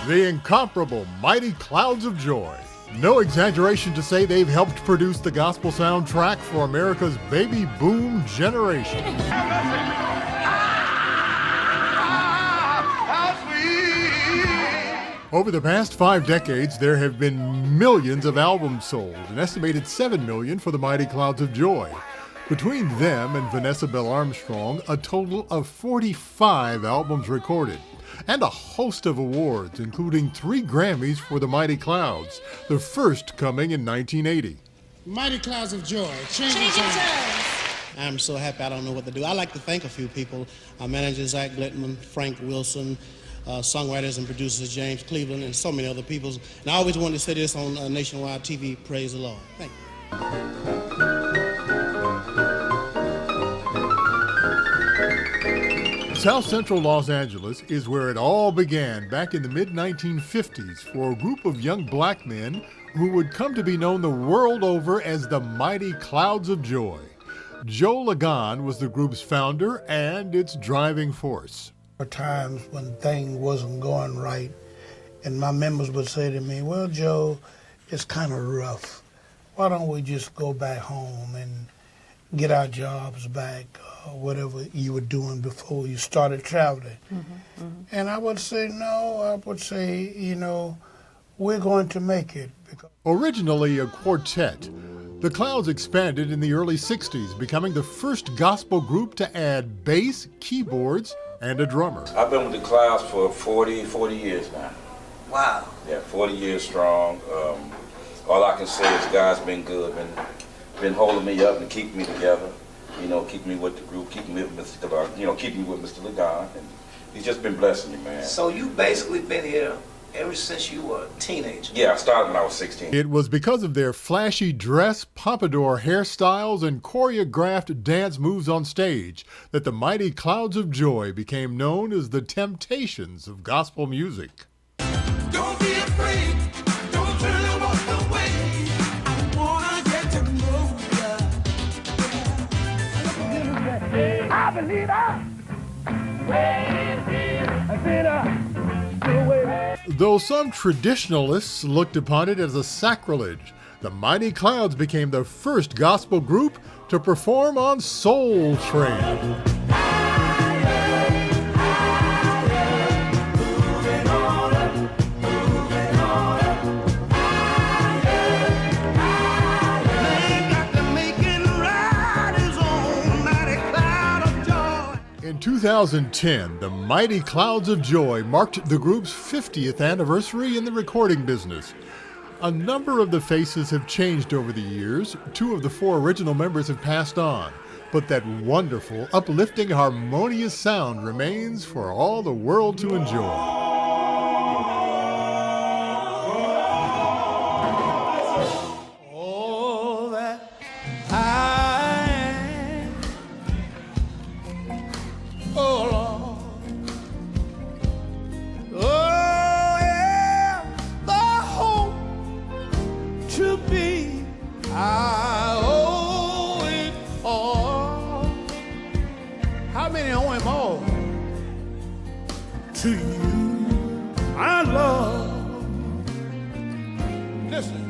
The incomparable Mighty Clouds of Joy. No exaggeration to say they've helped produce the gospel soundtrack for America's baby boom generation. Over the past 5 decades, there have been millions of albums sold, an estimated 7 million for the Mighty Clouds of Joy. Between them and Vanessa Bell Armstrong, a total of 45 albums recorded, and a host of awards, including 3 Grammys for the Mighty Clouds, the first coming in 1980. Mighty Clouds of Joy, changing times. I'm so happy I don't know what to do. I like to thank a few people. Our manager, Zach Glittman, Frank Wilson, songwriters and producers, James Cleveland, and so many other people. And I always wanted to say this on nationwide TV, praise the Lord. Thank you. South Central Los Angeles is where it all began back in the mid-1950s for a group of young black men who would come to be known the world over as the Mighty Clouds of Joy. Joe Ligon was the group's founder and its driving force. There were times when things wasn't going right, and my members would say to me, well, Joe, it's kind of rough. Why don't we just go back home and get our jobs back, whatever you were doing before you started traveling? And I would say, no, I would say, we're going to make it. Originally a quartet, the Clouds expanded in the early 60s, becoming the first gospel group to add bass, keyboards, and a drummer. I've been with the Clouds for 40 years now. Wow. Yeah, 40 years strong. All I can say is God's been good, been holding me up and keeping me together. Keeping me with the group, keeping me with Mr. Ligon, and he's just been blessing me, man. So you basically been here ever since you were a teenager? Yeah, I started when I was 16. It was because of their flashy dress, pompadour hairstyles, and choreographed dance moves on stage that the Mighty Clouds of Joy became known as the Temptations of gospel music. Don't be afraid, don't turn and walk away. I wanna get to know ya. I believe Though some traditionalists looked upon it as a sacrilege, the Mighty Clouds became the first gospel group to perform on Soul Train. In 2010, the Mighty Clouds of Joy marked the group's 50th anniversary in the recording business. A number of the faces have changed over the years. 2 of the 4 original members have passed on, but that wonderful, uplifting, harmonious sound remains for all the world to enjoy. How many owe him all? To you, I love. Listen.